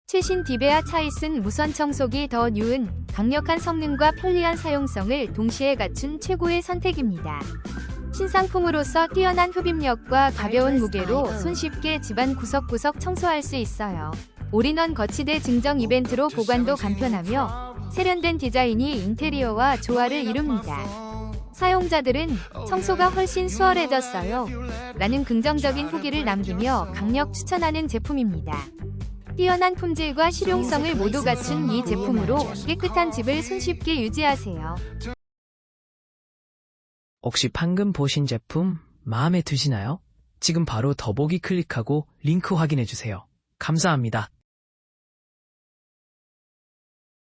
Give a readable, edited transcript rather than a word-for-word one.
최신 디베아 차이슨 무선 청소기 더 뉴은 강력한 성능과 편리한 사용성을 동시에 갖춘 최고의 선택입니다. 신상품으로서 뛰어난 흡입력과 가벼운 무게로 손쉽게 집안 구석구석 청소할 수 있어요. 올인원 거치대 증정 이벤트로 보관도 간편하며 세련된 디자인이 인테리어와 조화를 이룹니다. 사용자들은 청소가 훨씬 수월해졌어요 라는 긍정적인 후기를 남기며 강력 추천하는 제품입니다. 뛰어난 품질과 실용성을 모두 갖춘 이 제품으로 깨끗한 집을 손쉽게 유지하세요. 혹시 방금 보신 제품 마음에 드시나요? 지금 바로 더보기 클릭하고 링크 확인해주세요. 감사합니다.